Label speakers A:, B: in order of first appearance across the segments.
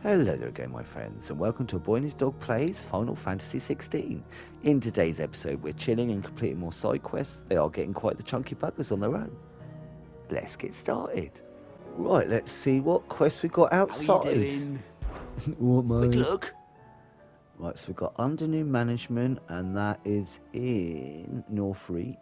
A: Hello there again, my friends, and welcome to A Boy and His Dog Plays Final Fantasy XVI. In today's episode, we're chilling and completing more side quests. They are getting quite the chunky buggers on their own. Let's get started. Right, let's see what quests we got outside.
B: How you doing?
A: What, mate?
B: Quick look.
A: Right, so we've got under new management, and that is in Northreach.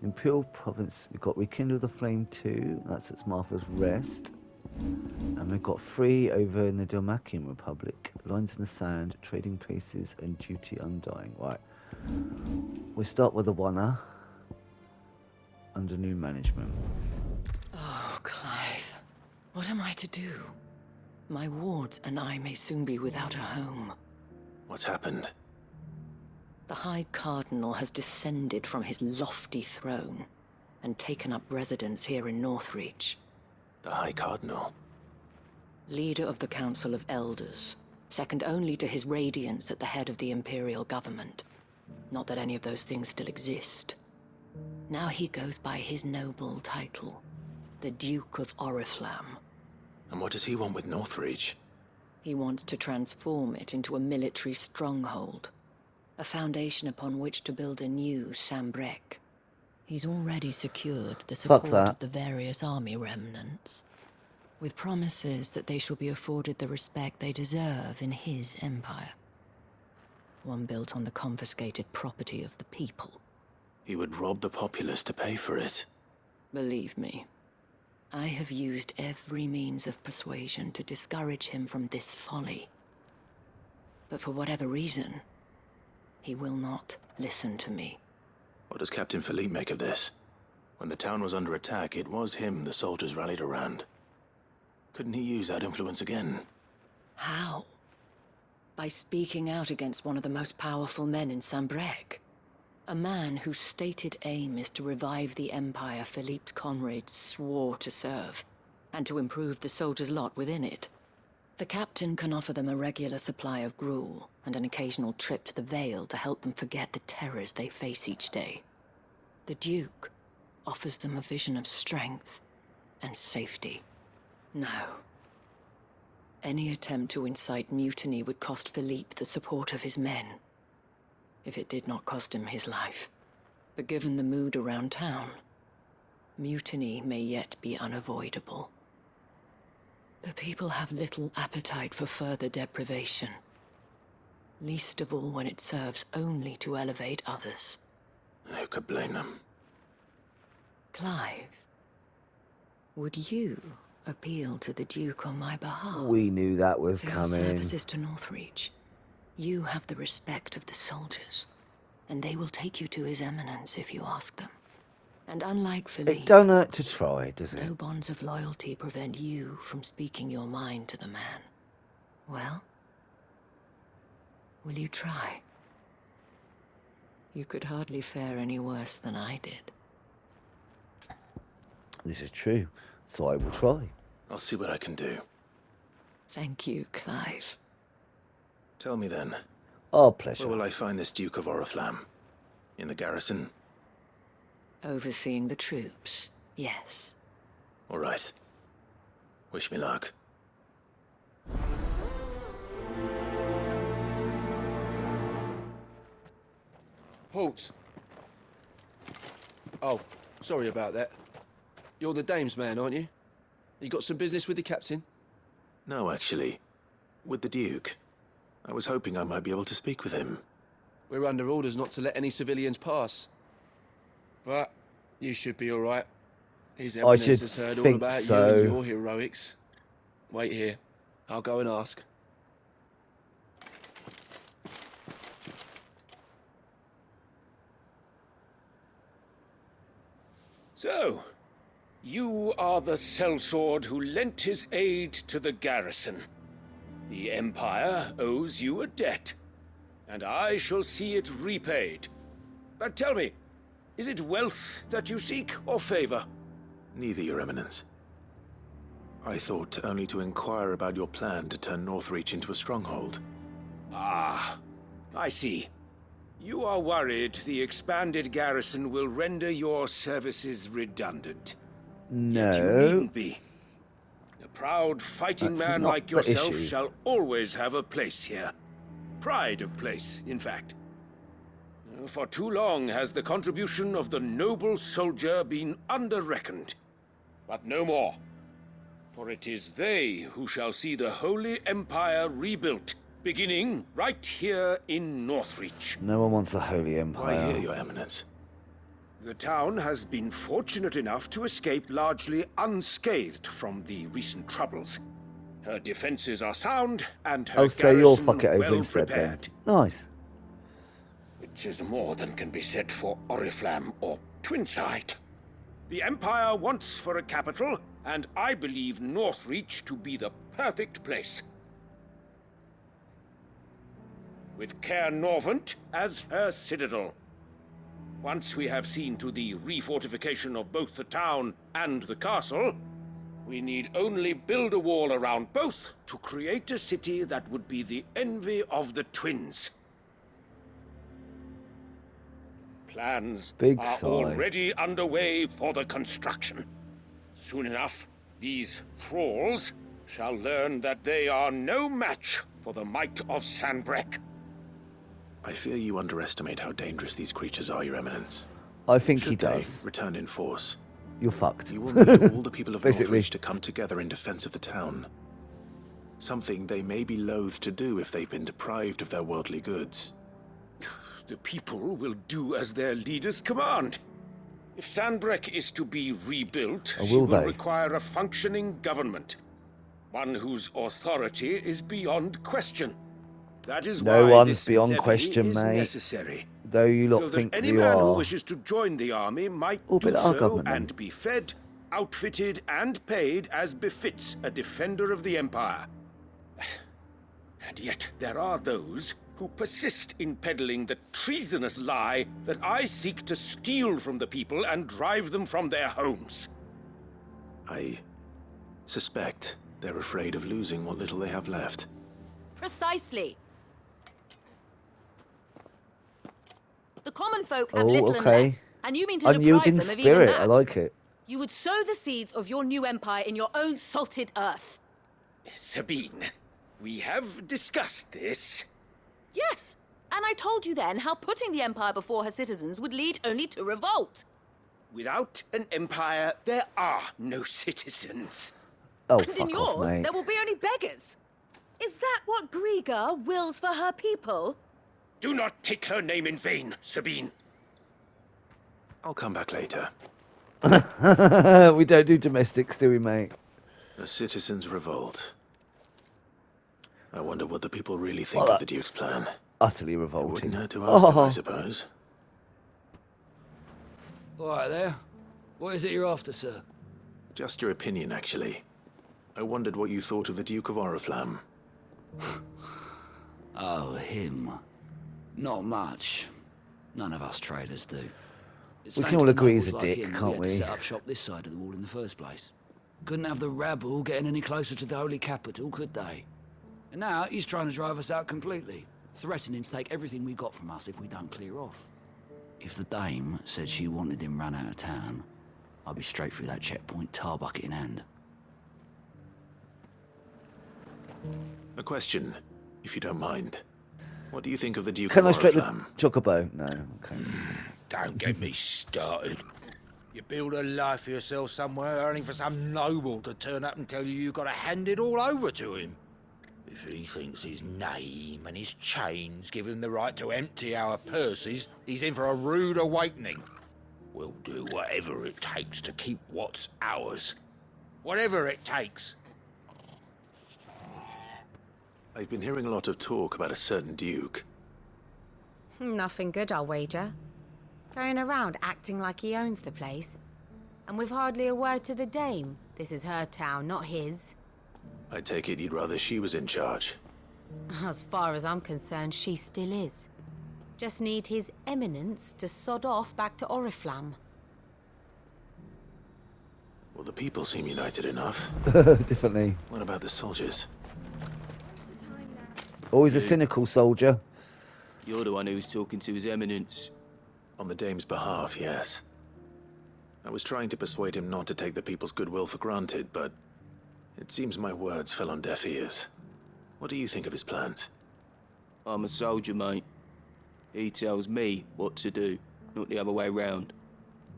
A: Imperial Province, we've got Rekindle the Flame 2, that's at Martha's Rest. And we've got 3 over in the Dalmatian Republic. Lines in the Sand, Trading Places, and Duty Undying. Right. We'll start with the one under new management.
C: Oh, Clive. What am I to do? My wards and I may soon be without a home.
B: What's happened?
C: The High Cardinal has descended from his lofty throne and taken up residence here in Northreach.
B: The High Cardinal?
C: Leader of the Council of Elders, second only to his Radiance at the head of the Imperial government. Not that any of those things still exist. Now he goes by his noble title, the Duke of Oriflamme.
B: And what does he want with Northreach?
C: He wants to transform it into a military stronghold, a foundation upon which to build a new Sambrec. He's already secured the support of the various army remnants, with promises that they shall be afforded the respect they deserve in his empire. One built on the confiscated property of the people.
B: He would rob the populace to pay for it.
C: Believe me, I have used every means of persuasion to discourage him from this folly. But for whatever reason, he will not listen to me.
B: What does Captain Philippe make of this? When the town was under attack, it was him the soldiers rallied around. Couldn't he use that influence again?
C: How? By speaking out against one of the most powerful men in Sambrec. A man whose stated aim is to revive the empire Philippe's comrades swore to serve, and to improve the soldiers' lot within it. The captain can offer them a regular supply of gruel, and an occasional trip to the Vale to help them forget the terrors they face each day. The Duke offers them a vision of strength and safety. No. Any attempt to incite mutiny would cost Philippe the support of his men, if it did not cost him his life. But given the mood around town, mutiny may yet be unavoidable. The people have little appetite for further deprivation, least of all when it serves only to elevate others.
B: And who could blame them?
C: Clive, would you appeal to the Duke on my behalf?
A: We knew that was
C: For your
A: coming.
C: services to Northreach, you have the respect of the soldiers, and they will take you to His Eminence if you ask them. And unlike Philippe,
A: It don't hurt to try, does it?
C: no bonds of loyalty prevent you from speaking your mind to the man. Well, will you try? You could hardly fare any worse than I did.
A: This is true, so I will try.
B: I'll see what I can do.
C: Thank you, Clive.
B: Tell me then,
A: Our pleasure.
B: where will I find this Duke of Oriflamme? In the garrison?
C: Overseeing the troops, yes.
B: All right. Wish me luck.
D: Halt! Oh, sorry about that. You're the dame's man, aren't you? You got some business with the captain?
B: No, actually. With the Duke. I was hoping I might be able to speak with him.
D: We're under orders not to let any civilians pass. But you should be all right. His Eminence
A: should
D: has heard all
A: think
D: about
A: so.
D: you and your heroics. Wait here. I'll go and ask.
E: So, you are the sellsword who lent his aid to the garrison. The Empire owes you a debt, and I shall see it repaid. But tell me, is it wealth that you seek, or favor?
B: Neither, Your Eminence. I thought only to inquire about your plan to turn Northreach into a stronghold.
E: Ah, I see. You are worried the expanded garrison will render your services redundant. Yet you
A: No.
E: needn't be. A proud fighting
A: That's
E: man
A: not
E: like
A: the
E: yourself
A: issue.
E: shall always have a place here. Pride of place, in fact. For too long has the contribution of the noble soldier been under-reckoned. But no more. For it is they who shall see the Holy Empire rebuilt, beginning right here in Northreach.
A: No one wants a holy
B: Why
A: empire.
B: here, Your Eminence?
E: The town has been fortunate enough to escape largely unscathed from the recent troubles. Her defenses are sound, and her
A: Oh, so you'll
E: garrison
A: fuck it over
E: well
A: instead then.
E: prepared.
A: Nice.
E: Which is more than can be said for Oriflamme or Twinside. The Empire wants for a capital, and I believe Northreach to be the perfect place. With Caer Norvent as her citadel. Once we have seen to the refortification of both the town and the castle, we need only build a wall around both to create a city that would be the envy of the twins. Plans
A: Big
E: are
A: sigh.
E: already underway for the construction. Soon enough, these thralls shall learn that they are no match for the might of Sanbreque.
B: I fear you underestimate how dangerous these creatures are, Your Eminence.
A: I think he
B: Should they
A: does.
B: return in force,
A: You're fucked.
B: you will need all the people of
A: Basically.
B: Northreach to come together in defense of the town. Something they may be loath to do if they've been deprived of their worldly goods.
E: The people will do as their leaders command. If Sanbreque is to be rebuilt,
A: Or
E: she
A: will
E: will
A: they?
E: require a functioning government. One whose authority is beyond question. That is
A: No
E: why
A: one's
E: this
A: beyond
E: levy
A: question,
E: is
A: mate.
E: necessary.
A: Though you lot
E: So that
A: think
E: any
A: you
E: man who
A: are.
E: wishes to join the army might
A: Oh,
E: do
A: but our
E: so
A: government then.
E: and be fed, outfitted, and paid as befits a defender of the Empire. And yet there are those who persist in peddling the treasonous lie that I seek to steal from the people and drive them from their homes.
B: I suspect they're afraid of losing what little they have left.
F: Precisely. The common folk have
A: Oh,
F: little and
A: okay.
F: less, and you mean to deprive
A: Unyielding
F: them of even
A: spirit.
F: that.
A: I like it.
F: You would sow the seeds of your new empire in your own salted earth.
E: Sabine, we have discussed this.
F: Yes, and I told you then how putting the empire before her citizens would lead only to revolt.
E: Without an empire, there are no citizens.
A: Oh,
F: And in
A: fuck off,
F: yours,
A: mate.
F: there will be only beggars. Is that what Griga wills for her people?
E: Do not take her name in vain, Sabine.
B: I'll come back later.
A: We don't do domestics, do we, mate?
B: A citizens' revolt. I wonder what the people really think
A: Well,
B: of the Duke's plan.
A: Utterly
B: It
A: revolting.
B: wouldn't hurt to ask them,
A: Oh.
B: I suppose.
G: All right there. What is it you're after, sir?
B: Just your opinion, actually. I wondered what you thought of the Duke of Oriflamme.
G: Oh, him. Not much. None of us traders do. It's
A: We can
G: thanks
A: all
G: to
A: agree he's
G: nobles
A: a
G: like
A: dick,
G: him that
A: can't
G: we had to
A: we?
G: set up shop this side of the wall in the first place. Couldn't have the rabble getting any closer to the holy capital, could they? And now he's trying to drive us out completely, threatening to take everything we got from us if we don't clear off. If the dame said she wanted him run out of town, I'd be straight through that checkpoint, tar bucket in hand.
B: A question, if you don't mind. What do you think of the Duke
A: Can I
B: of
A: strike the
B: Oriflamme?
A: chocobo? No. Okay.
H: Don't get me started. You build a life for yourself somewhere, earning for some noble to turn up and tell you you've got to hand it all over to him. If he thinks his name and his chains give him the right to empty our purses, he's in for a rude awakening. We'll do whatever it takes to keep what's ours. Whatever it takes.
B: I've been hearing a lot of talk about a certain Duke.
I: Nothing good, I'll wager. Going around acting like he owns the place. And with hardly a word to the dame. This is her town, not his.
B: I take it you'd rather she was in charge.
I: As far as I'm concerned, she still is. Just need his eminence to sod off back to Oriflamme.
B: Well, the people seem united enough.
A: Definitely.
B: What about the soldiers?
A: Always a cynical soldier.
J: You're the one who's talking to His Eminence.
B: On the dame's behalf, yes. I was trying to persuade him not to take the people's goodwill for granted, but It seems my words fell on deaf ears. What do you think of his plans?
J: I'm a soldier, mate. He tells me what to do, not the other way round.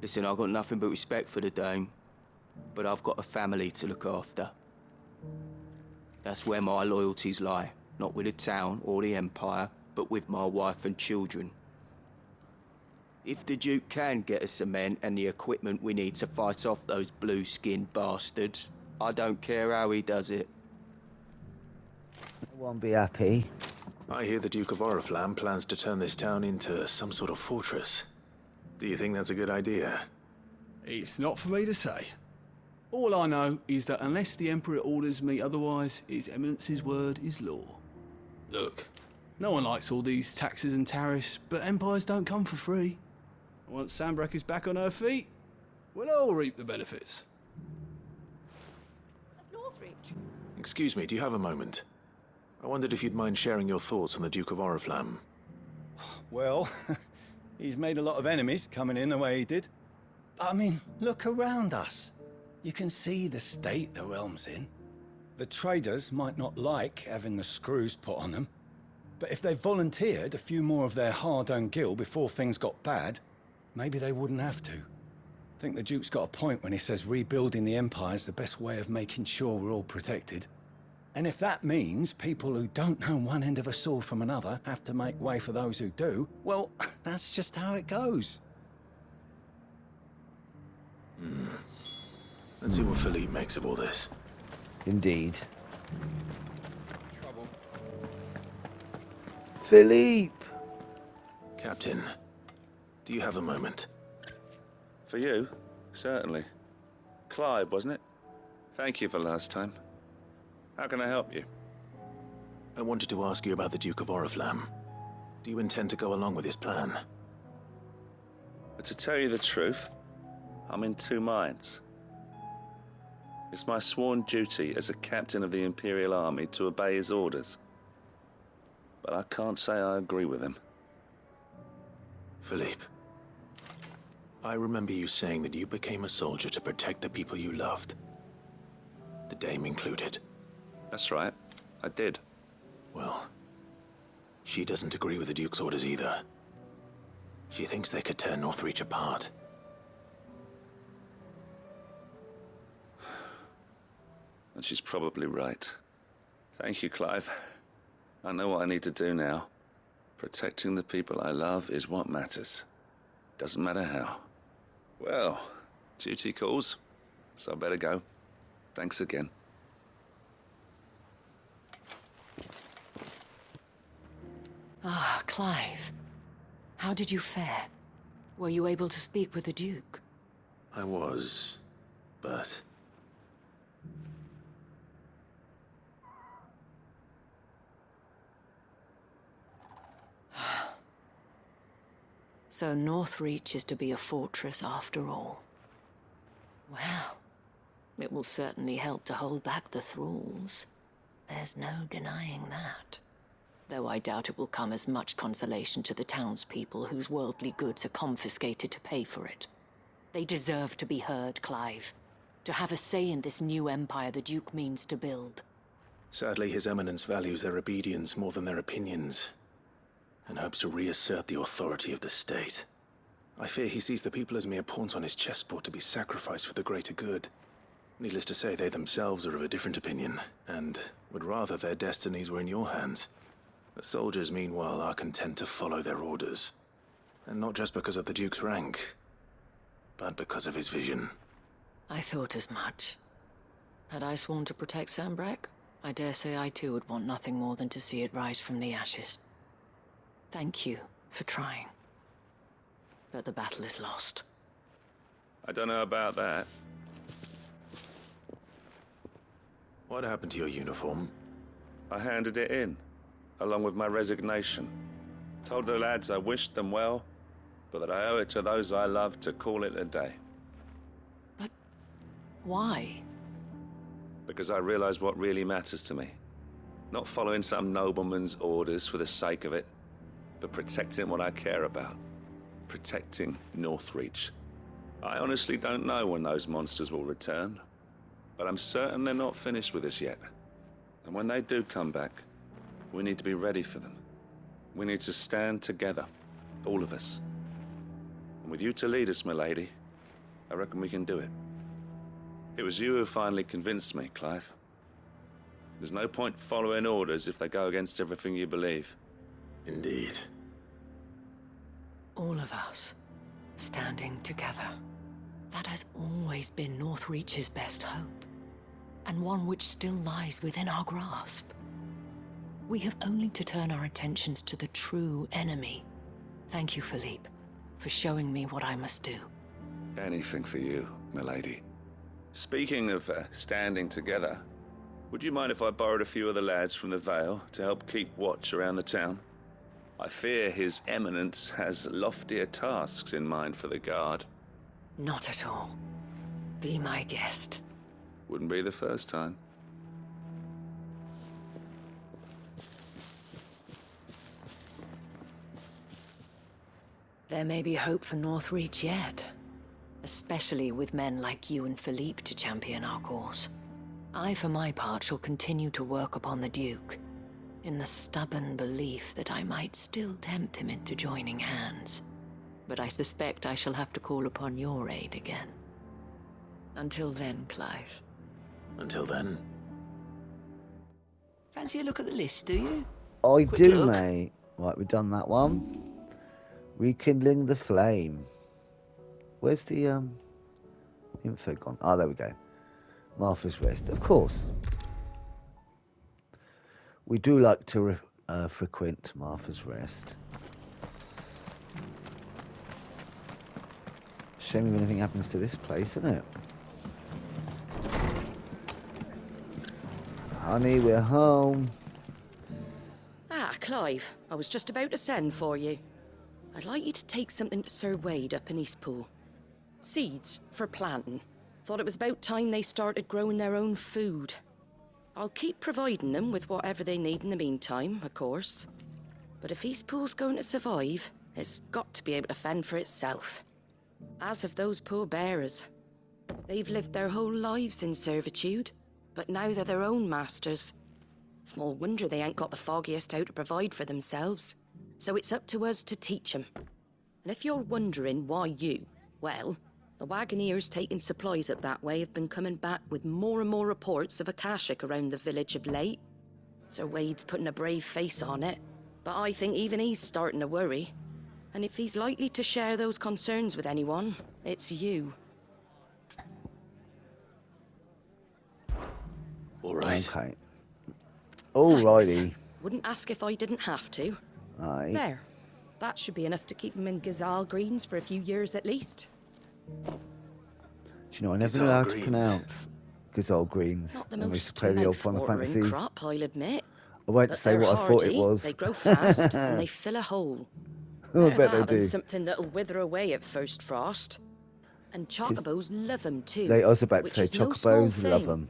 J: Listen, I've got nothing but respect for the Dame, but I've got a family to look after. That's where my loyalties lie, not with the town or the Empire, but with my wife and children. If the Duke can get us some men and the equipment we need to fight off those blue-skinned bastards, I don't care how he does it.
A: I won't be happy.
B: I hear the Duke of Oriflamme plans to turn this town into some sort of fortress. Do you think that's a good idea?
K: It's not for me to say. All I know is that unless the Emperor orders me otherwise, His Eminence's word is law. Look, no one likes all these taxes and tariffs, but empires don't come for free. Once Sanbreque is back on her feet, we'll all reap the benefits.
F: Of Northreach.
B: Excuse me, do you have a moment? I wondered if you'd mind sharing your thoughts on the Duke of Oriflamme.
L: Well, he's made a lot of enemies coming in the way he did. I mean, look around us. You can see the state the realm's in. The traders might not like having the screws put on them, but if they volunteered a few more of their hard-earned gil before things got bad, maybe they wouldn't have to. I think the Duke's got a point when he says rebuilding the Empire's the best way of making sure we're all protected. And if that means people who don't know one end of a sword from another have to make way for those who do, well, that's just how it goes.
B: Let's see what Philippe makes of all this.
A: Indeed.
L: Trouble.
A: Philippe!
B: Captain, do you have a moment?
M: For you? Certainly. Clive, wasn't it? Thank you for last time. How can I help you?
B: I wanted to ask you about the Duke of Oriflamme. Do you intend to go along with his plan?
M: But to tell you the truth, I'm in two minds. It's my sworn duty as a captain of the Imperial Army to obey his orders. But I can't say I agree with him.
B: Philippe, I remember you saying that you became a soldier to protect the people you loved. The Dame included.
M: That's right, I did.
B: Well, she doesn't agree with the Duke's orders either. She thinks they could tear Northreach apart.
M: And she's probably right. Thank you, Clive. I know what I need to do now. Protecting the people I love is what matters. Doesn't matter how. Well, duty calls, so I better go. Thanks again.
C: Ah, Clive. How did you fare? Were you able to speak with the Duke?
B: I was, but...
C: So Northreach is to be a fortress after all. Well, it will certainly help to hold back the thralls. There's no denying that. Though I doubt it will come as much consolation to the townspeople whose worldly goods are confiscated to pay for it. They deserve to be heard, Clive. To have a say in this new empire the Duke means to build.
B: Sadly, His Eminence values their obedience more than their opinions, and hopes to reassert the authority of the state. I fear he sees the people as mere pawns on his chessboard to be sacrificed for the greater good. Needless to say, they themselves are of a different opinion, and would rather their destinies were in your hands. The soldiers, meanwhile, are content to follow their orders. And not just because of the Duke's rank, but because of his vision.
C: I thought as much. Had I sworn to protect Sanbreque, I dare say I too would want nothing more than to see it rise from the ashes. Thank you for trying. But the battle is lost.
M: I don't know about that.
B: What happened to your uniform?
M: I handed it in, along with my resignation. Told the lads I wished them well, but that I owe it to those I love to call it a day.
C: But why?
M: Because I realized what really matters to me. Not following some nobleman's orders for the sake of it, but protecting what I care about. Protecting Northreach. I honestly don't know when those monsters will return. But I'm certain they're not finished with us yet. And when they do come back, we need to be ready for them. We need to stand together, all of us. And with you to lead us, milady, I reckon we can do it. It was you who finally convinced me, Clive. There's no point following orders if they go against everything you believe.
B: Indeed.
C: All of us, standing together. That has always been Northreach's best hope, and one which still lies within our grasp. We have only to turn our attentions to the true enemy. Thank you, Philippe, for showing me what I must do.
M: Anything for you, milady. Speaking of standing together, would you mind if I borrowed a few of the lads from the Vale to help keep watch around the town? I fear His Eminence has loftier tasks in mind for the guard.
C: Not at all. Be my guest.
M: Wouldn't be the first time.
C: There may be hope for Northreach yet. Especially with men like you and Philippe to champion our cause. I, for my part, shall continue to work upon the Duke, in the stubborn belief that I might still tempt him into joining hands. But I suspect I shall have to call upon your aid again. Until then, Clive.
B: Until then.
G: Fancy a look at the list, do you?
A: I
G: Quick
A: do,
G: look.
A: mate. Right, we've done that one. Rekindling the flame. Where's the info gone? Oh, there we go. Martha's Rest, of course. We do like to frequent Martha's Rest. Shame if anything happens to this place, isn't it? Honey, we're home.
F: Ah, Clive, I was just about to send for you. I'd like you to take something to Sir Wade up in Eastpool. Seeds for planting. Thought it was about time they started growing their own food. I'll keep providing them with whatever they need in the meantime, of course. But if Eastpool's going to survive, it's got to be able to fend for itself. As of those poor bearers. They've lived their whole lives in servitude, but now they're their own masters. Small wonder they ain't got the foggiest how to provide for themselves. So it's up to us to teach them. And if you're wondering why well, the wagoneers taking supplies up that way have been coming back with more and more reports of Akashic around the village of late. Sir Wade's putting a brave face on it, but I think even he's starting to worry. And if he's likely to share those concerns with anyone, it's you.
B: All right.
A: Okay. Alrighty.
F: Thanks. Wouldn't ask if I didn't have to.
A: Aye.
F: There. That should be enough to keep him in Gazal Greens for a few years at least.
A: Do you know, I never knew
B: Gazal
A: how to
B: Greens.
A: pronounce Gazal Greens.
F: Not the
A: when we
F: most
A: play the old Final
F: mouth-watering
A: Fantasies.
F: crop, I'll admit.
A: I won't
F: But
A: say
F: they're
A: what I thought it
F: hardy,
A: was.
F: They grow fast, and they fill a hole.
A: I
F: Better
A: bet
F: that
A: they
F: than
A: do.
F: something that'll wither away at first frost. And chocobos love them too.
A: I was about to
F: which
A: say
F: is no small
A: chocobos love
F: thing.
A: them.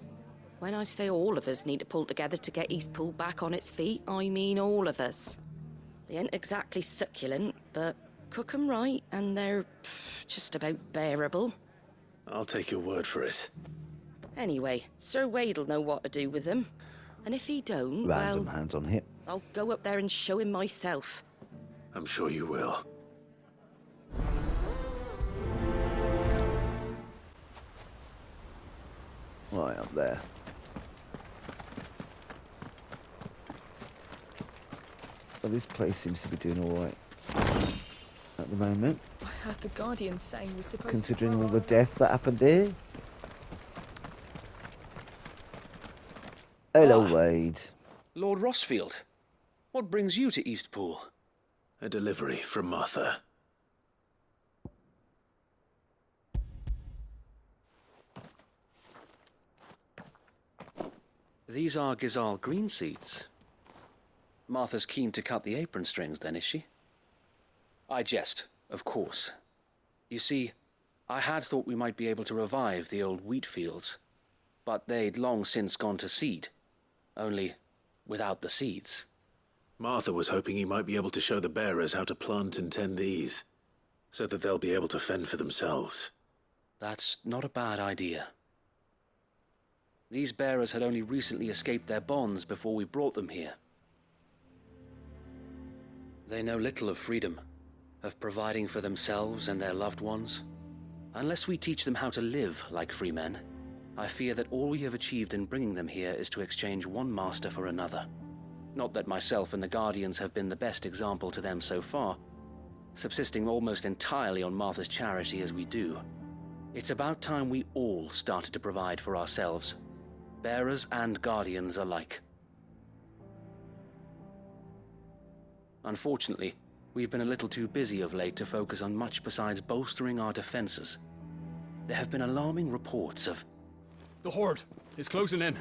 F: When I say all of us need to pull together to get Eastpool back on its feet, I mean all of us. They ain't exactly succulent, but cook 'em right, and they're just about bearable.
B: I'll take your word for it.
F: Anyway, Sir Wade'll know what to do with them. And if he don't,
A: Random
F: well,
A: hands on hip.
F: I'll go up there and show him myself.
B: I'm sure you will.
A: Right up there. Well, this place seems to be doing alright at the moment,
N: I heard the Guardian saying we're supposed
A: considering
N: to...
A: all the death that happened here. Hello, Wade.
E: Lord Rossfield, what brings you to Eastpool?
B: A delivery from Martha.
E: These are Gazal green seeds. Martha's keen to cut the apron strings, then, is she? I jest, of course. You see, I had thought we might be able to revive the old wheat fields, but they'd long since gone to seed, only without the seeds.
B: Martha was hoping he might be able to show the bearers how to plant and tend these, so that they'll be able to fend for themselves.
E: That's not a bad idea.
O: These bearers had only recently escaped their bonds before we brought them here. They know little of freedom, of providing for themselves and their loved ones. Unless we teach them how to live like free men, I fear that all we have achieved in bringing them here is to exchange one master for another. Not that myself and the Guardians have been the best example to them so far, subsisting almost entirely on Martha's charity as we do. It's about time we all started to provide for ourselves, bearers and Guardians alike. Unfortunately, we've been a little too busy of late to focus on much besides bolstering our defenses. There have been alarming reports of...
K: The Horde is closing in.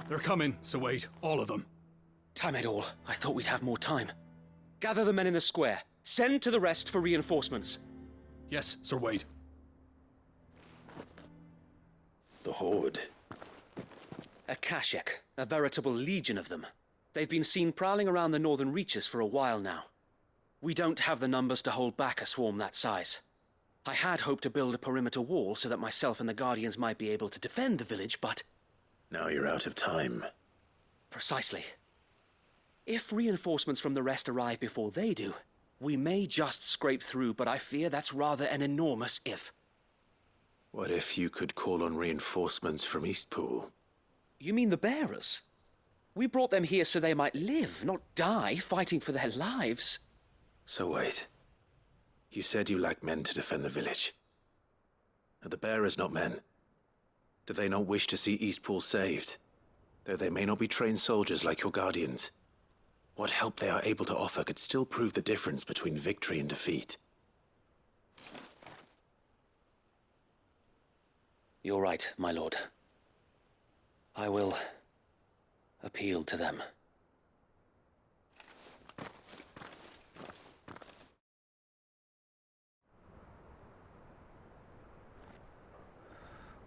K: They're coming, Sir Wade, all of them.
O: Damn it all, I thought we'd have more time. Gather the men in the square. Send to the rest for reinforcements.
K: Yes, Sir Wade.
B: The Horde.
O: A Kashek, a veritable legion of them. They've been seen prowling around the northern reaches for a while now. We don't have the numbers to hold back a swarm that size. I had hoped to build a perimeter wall so that myself and the Guardians might be able to defend the village, but...
B: Now you're out of time.
O: Precisely. If reinforcements from the rest arrive before they do, we may just scrape through, but I fear that's rather an enormous if.
B: What if you could call on reinforcements from Eastpool?
O: You mean the bearers? We brought them here so they might live, not die, fighting for their lives.
B: So wait. You said you lack men to defend the village. Are the bearers not men? Do they not wish to see Eastpool saved? Though they may not be trained soldiers like your Guardians. What help they are able to offer could still prove the difference between victory and defeat.
O: You're right, my lord. I will appeal to them.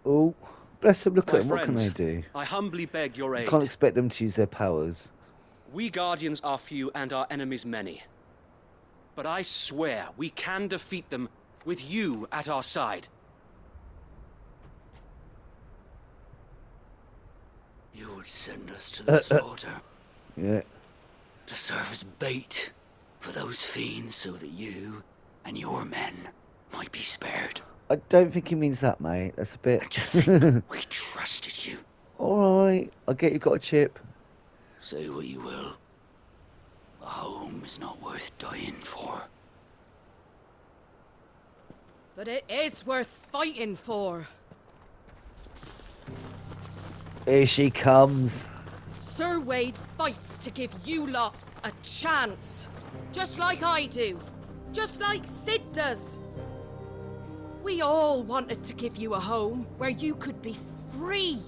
A: Oh, bless them, look
O: My
A: at them, what can
O: friends,
A: they do?
O: I humbly beg your
A: You
O: aid.
A: can't expect them to use their powers.
O: We Guardians are few and our enemies many. But I swear we can defeat them with you at our side.
G: You would send us to the slaughter.
A: Yeah.
G: To serve as bait for those fiends so that you and your men might be spared.
A: I don't think he means that, mate. That's a bit...
G: We trusted you.
A: Alright, I get you got a chip.
G: Say what you will. A home is not worth dying for.
F: But it is worth fighting for.
A: Here she comes.
F: Sir Wade fights to give you lot a chance. Just like I do. Just like Sid does. We all wanted to give you a home where you could be free.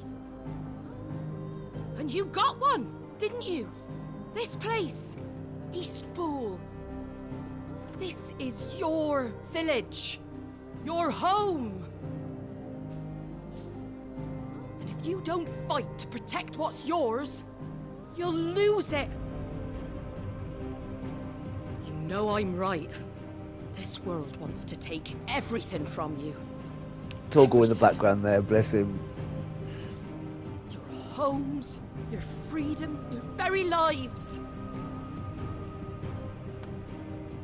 F: And you got one, didn't you? This place, Eastpool. This is your village. Your home. And if you don't fight to protect what's yours, you'll lose it. You know I'm right. This world wants to take everything from you.
A: Toggle in the background there, bless him.
F: Your homes, your freedom, your very lives.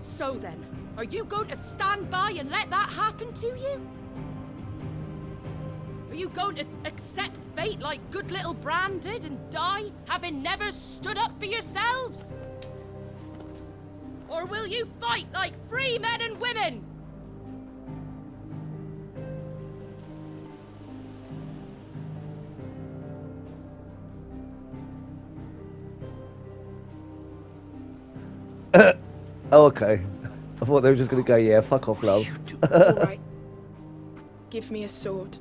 F: So then, are you going to stand by and let that happen to you? Are you going to accept fate like good little Bran did and die, having never stood up for yourselves? Or will you fight like free men and women?
A: Oh, okay. I thought they were just going to go, yeah, fuck off, love.
N: Alright. Give me a sword.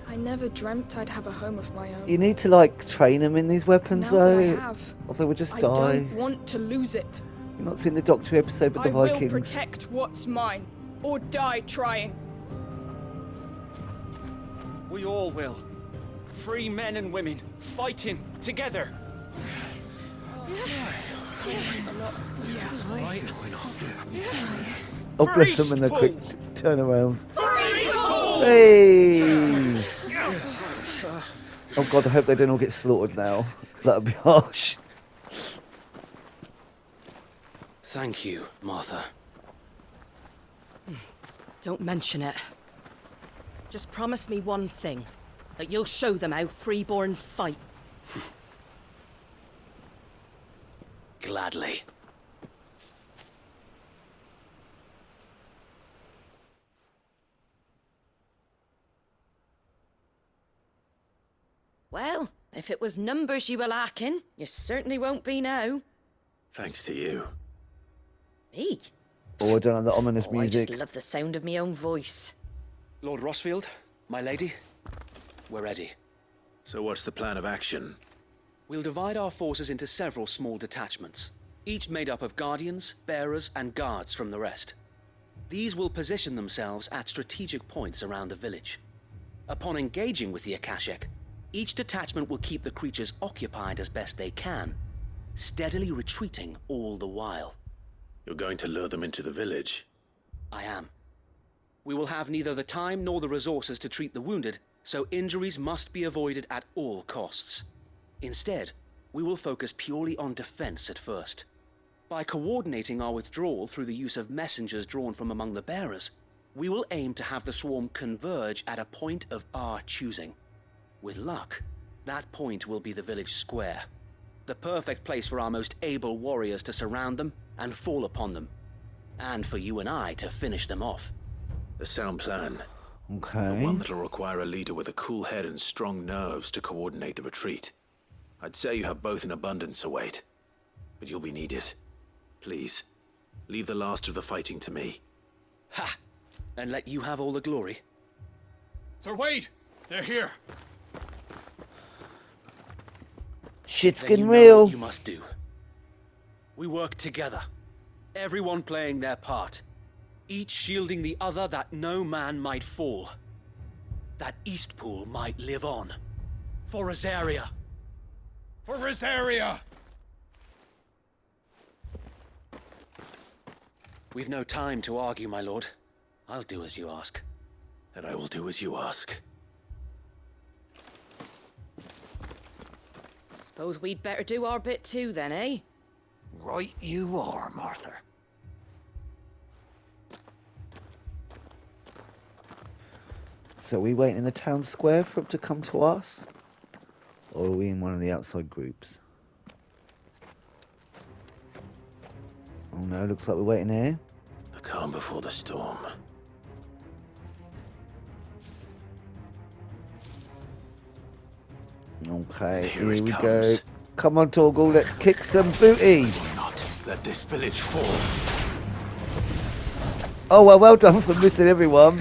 N: I never dreamt I'd have a home of my own.
A: You need to, like, train them in these weapons,
N: Now
A: though.
N: that I have,
A: Or they would just
N: I
A: die.
N: don't want to lose it.
A: You've not seen the Doctor episode with the
N: I will
A: Vikings.
N: protect what's mine, or die trying.
O: We all will. Free men and women, fighting together.
A: Oh, bless them in a quick turnaround.
O: For Eastpool!
A: Hey! Oh god, I hope they don't all get slaughtered now. That would be harsh.
O: Thank you, Martha.
F: Don't mention it. Just promise me one thing. That you'll show them how freeborn fight.
O: Gladly.
F: Well, if it was numbers you were lacking, you certainly won't be now.
B: Thanks to you.
F: Me?
A: Oh, I don't know the ominous
F: I
A: music.
F: just love the sound of my own voice.
O: Lord Rossfield, my lady, we're ready.
B: So what's the plan of action?
O: We'll divide our forces into several small detachments, each made up of guardians, bearers, and guards from the rest. These will position themselves at strategic points around the village. Upon engaging with the Akashic, each detachment will keep the creatures occupied as best they can, steadily retreating all the while.
B: You're going to lure them into the village?
O: I am. We will have neither the time nor the resources to treat the wounded, so injuries must be avoided at all costs. Instead, we will focus purely on defense at first. By coordinating our withdrawal through the use of messengers drawn from among the bearers, we will aim to have the swarm converge at a point of our choosing. With luck, that point will be the village square, the perfect place for our most able warriors to surround them and fall upon them, and for you and I to finish them off.
B: A sound plan.
A: Okay.
B: But one that'll require a leader with a cool head and strong nerves to coordinate the retreat. I'd say you have both in abundance, Sir Wade. But you'll be needed. Please, leave the last of the fighting to me.
O: Ha! And let you have all the glory.
K: Sir Wade! They're here!
A: Shit's
O: Then you
A: getting
O: know
A: real.
O: what you must do. We work together, everyone playing their part, each shielding the other that no man might fall, that Eastpool might live on. For Rosaria.
K: For Rosaria!
O: We've no time to argue, my lord. I'll do as you ask.
B: And I will do as you ask.
F: Suppose we'd better do our bit too then, eh?
G: Right you are, Martha.
A: So are we waiting in the town square for them to come to us? Or are we in one of the outside groups? Oh no, looks like we're waiting here.
B: The calm before the storm.
A: Okay,
B: Here
A: here
B: it
A: we
B: comes.
A: go. Come on, Torgal, let's kick some booty.
B: Not let this village fall.
A: Oh, well done for missing everyone.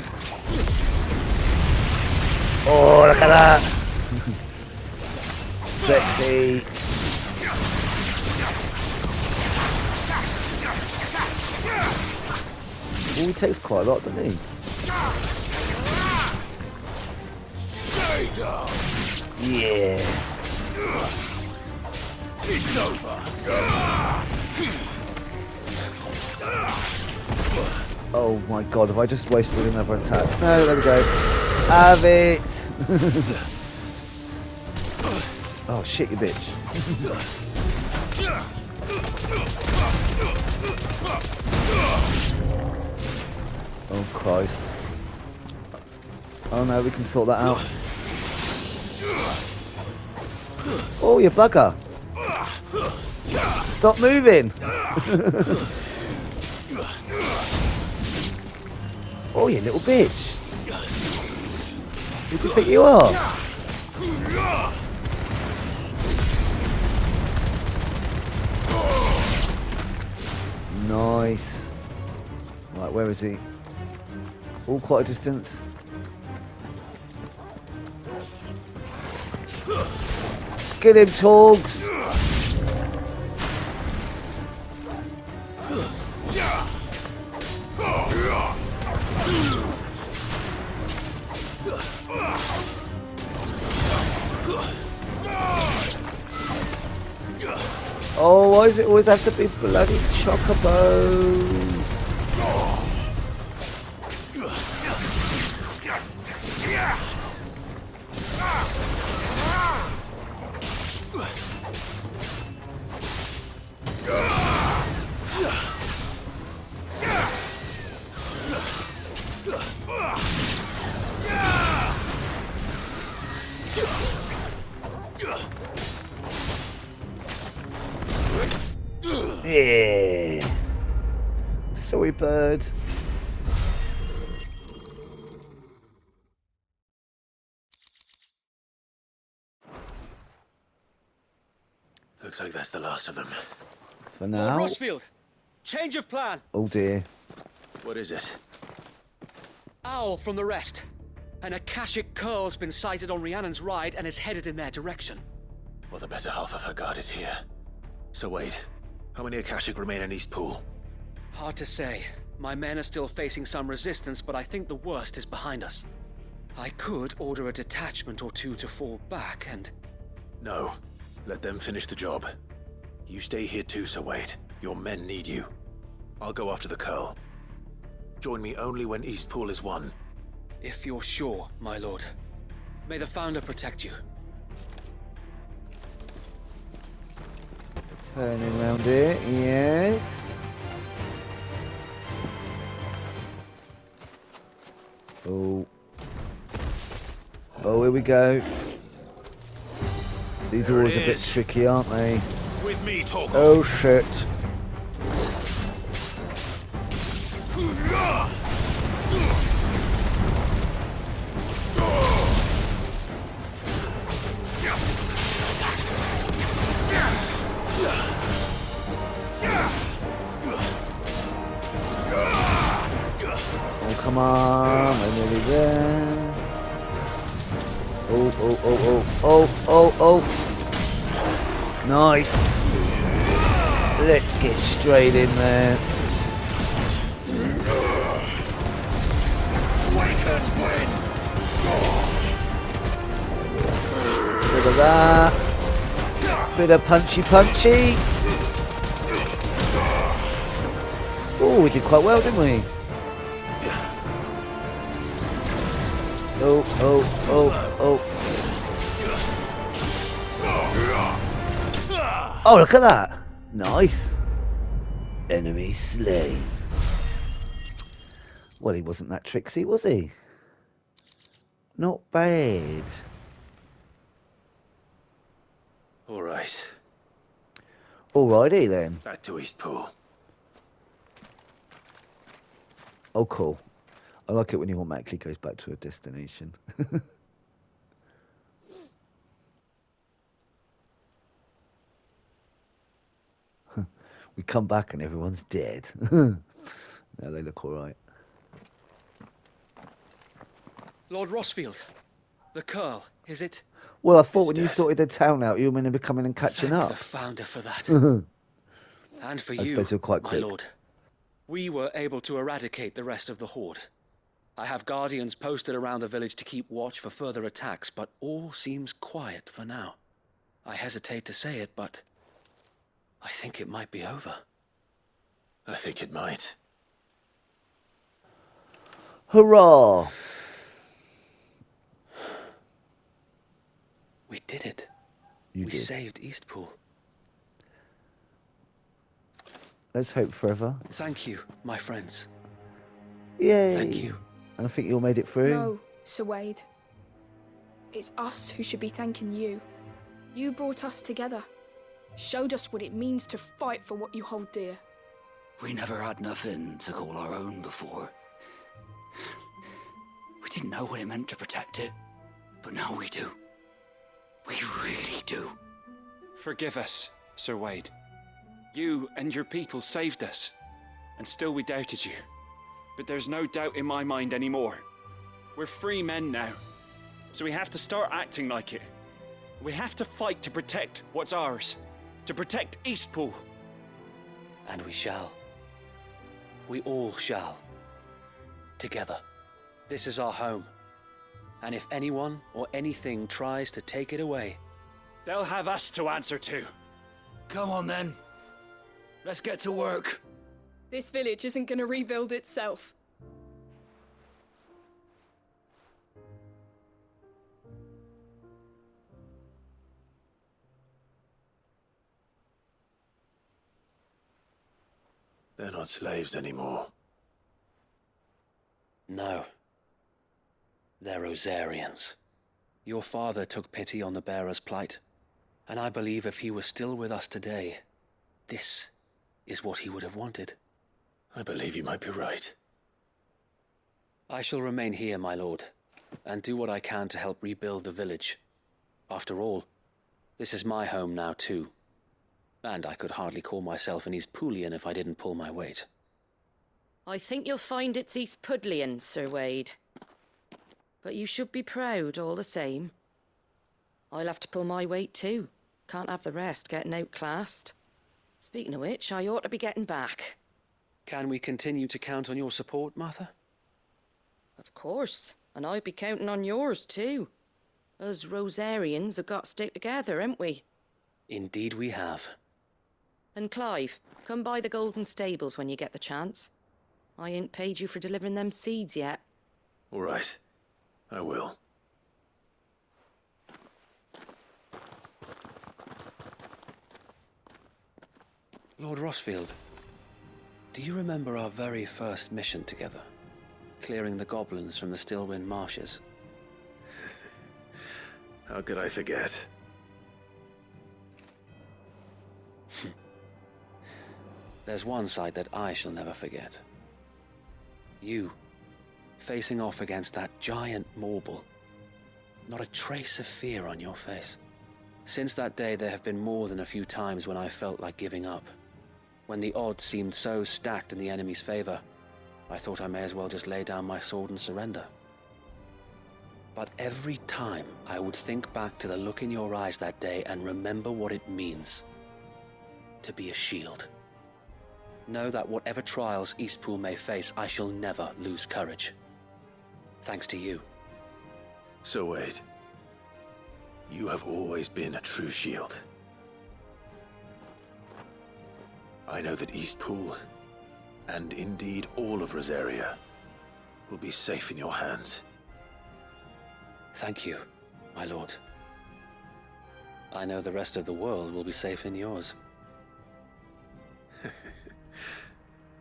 A: Oh, look at that. Sexy. Oh, he takes quite a lot, doesn't he?
H: Stay down.
A: Yeah.
H: It's over.
A: Oh my god, have I just wasted another attack? No, there we go. Have it! Oh shit, you bitch. Oh Christ. Oh no, we can sort that out. Oh, you bugger. Stop moving. Oh, you little bitch. Who can pick you up? Nice. Right, where is he? All quite a distance. Get him, Torgs. Oh, why does it always have to be bloody chocobos? Yeah. Sorry, bird.
B: Looks like that's the last of them.
A: For
O: Lord
A: now.
O: Rossfield, change of plan.
A: Oh dear.
B: What is it?
O: Owl from the rest. An Akashic curl's been sighted on Rhiannon's ride and is headed in their direction.
B: Well, the better half of her guard is here. So Wade, how many Akashic remain in Eastpool?
O: Hard to say. My men are still facing some resistance, but I think the worst is behind us. I could order a detachment or two to fall back and...
B: No. Let them finish the job. You stay here too, Sir Wade. Your men need you. I'll go after the curl. Join me only when Eastpool is won.
O: If you're sure, my lord. May the Founder protect you.
A: Turning around here, yes. Oh. Oh, here we go. These are always a bit tricky, aren't they?
B: With me, talk.
A: Oh shit. Oh, come on, I'm nearly there. Oh, oh, oh, oh, oh, oh, oh. Nice. Let's get straight in there. Bit of that. Bit of punchy. Oh, we did quite well, didn't we? Oh, oh, oh, oh. Oh, look at that. Nice. Enemy slain. Well, he wasn't that tricksy, was he? Not bad.
B: All right.
A: Alrighty then.
B: Back to Eastpool.
A: Oh, cool. I like it when he automatically goes back to a destination. We come back and everyone's dead. No, they look alright.
O: Lord Rossfield, the curl, is it?
A: Well, I thought when you sorted the town out, you were meant to be coming and catching
O: Thank
A: up.
O: the Founder for that. And for
A: I
O: you,
A: suppose you're quite
O: my
A: quick.
O: lord. We were able to eradicate the rest of the Horde. I have guardians posted around the village to keep watch for further attacks, but all seems quiet for now. I hesitate to say it, but I think it might be over.
B: I think it might.
A: Hurrah!
O: We did it.
A: You
O: we
A: did.
O: saved Eastpool.
A: Let's hope forever.
O: Thank you, my friends.
A: Yay!
O: Thank you.
A: And I think you all made it through.
N: No, Sir Wade. It's us who should be thanking you. You brought us together. Showed us what it means to fight for what you hold dear.
G: We never had nothing to call our own before. We didn't know what it meant to protect it, but now we do. We really do.
P: Forgive us, Sir Wade. You and your people saved us, and still we doubted you. But there's no doubt in my mind anymore. We're free men now, so we have to start acting like it. We have to fight to protect what's ours, to protect Eastpool.
O: And we shall. We all shall. Together. This is our home. And if anyone or anything tries to take it away,
P: they'll have us to answer to.
G: Come on then. Let's get to work.
N: This village isn't going to rebuild itself.
B: They're not slaves anymore.
O: no. They're Rosarians. Your father took pity on the bearer's plight, and I believe if he were still with us today, this is what he would have wanted.
B: I believe you might be right.
O: I shall remain here, my lord, and do what I can to help rebuild the village. After all, this is my home now too, and I could hardly call myself an East Poolian if I didn't pull my weight.
F: I think you'll find it's East Pudlian, Sir Wade. But you should be proud all the same. I'll have to pull my weight too. Can't have the rest getting outclassed. Speaking of which, I ought to be getting back.
O: Can we continue to count on your support, Martha?
F: Of course, and I'll be counting on yours too. Us Rosarians have got to stick together, haven't we?
O: Indeed we have.
F: And Clive, come by the Golden Stables when you get the chance. I ain't paid you for delivering them seeds yet.
B: All right. I will.
O: Lord Rossfield, do you remember our very first mission together? Clearing the goblins from the Stillwind marshes?
B: How could I forget?
O: There's one sight that I shall never forget. You, facing off against that giant Morble. Not a trace of fear on your face. Since that day, there have been more than a few times when I felt like giving up. When the odds seemed so stacked in the enemy's favor, I thought I may as well just lay down my sword and surrender. But every time I would think back to the look in your eyes that day and remember what it means to be a shield. Know that whatever trials Eastpool may face, I shall never lose courage. Thanks to you.
B: So Wade, you have always been a true shield. I know that Eastpool, and indeed all of Rosaria, will be safe in your hands.
O: Thank you, my lord. I know the rest of the world will be safe in yours.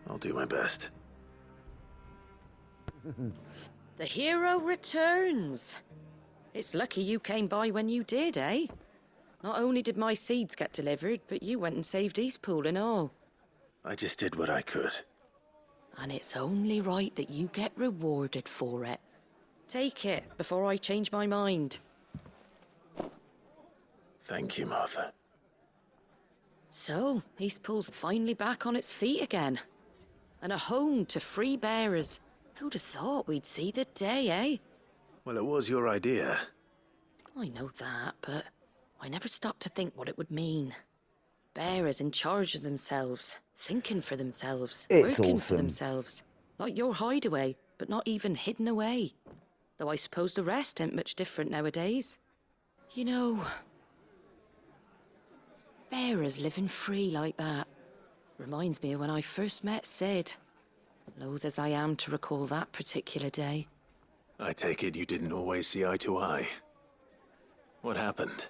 B: I'll do my best.
F: The hero returns. It's lucky you came by when you did, eh? Not only did my seeds get delivered, but you went and saved Eastpool and all.
B: I just did what I could.
F: And it's only right that you get rewarded for it. Take it before I change my mind.
B: Thank you, Martha.
F: So, Eastpool's finally back on its feet again. And a home to free bearers. Who'd have thought we'd see the day, eh?
B: Well, it was your idea.
F: I know that, but I never stopped to think what it would mean. Bearers in charge of themselves, thinking for themselves,
A: It's
F: working for
A: awesome.
F: themselves. Like your hideaway, but not even hidden away. Though I suppose the rest ain't much different nowadays. You know, bearers living free like that reminds me of when I first met Sid. Loath as I am to recall that particular day.
B: I take it you didn't always see eye to eye. What happened?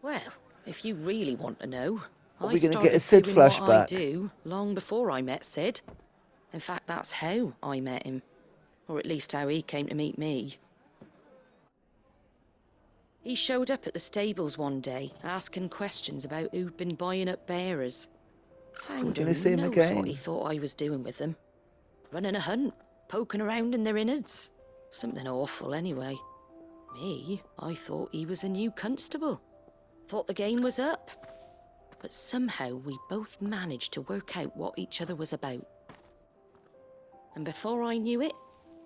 F: Well, if you really want to know,
A: Are
F: I
A: we gonna
F: started
A: get a Sid
F: doing what I
A: flashback?
F: do long before I met Sid. In fact, that's how I met him. Or at least how he came to meet me. He showed up at the stables one day, asking questions about who'd been buying up bearers. Found
A: gonna
F: who
A: see him
F: knows
A: again.
F: what he thought I was doing with them. Running a hunt, poking around in their innards. Something awful, anyway. Me, I thought he was a new constable. Thought the game was up. But somehow we both managed to work out what each other was about. And before I knew it,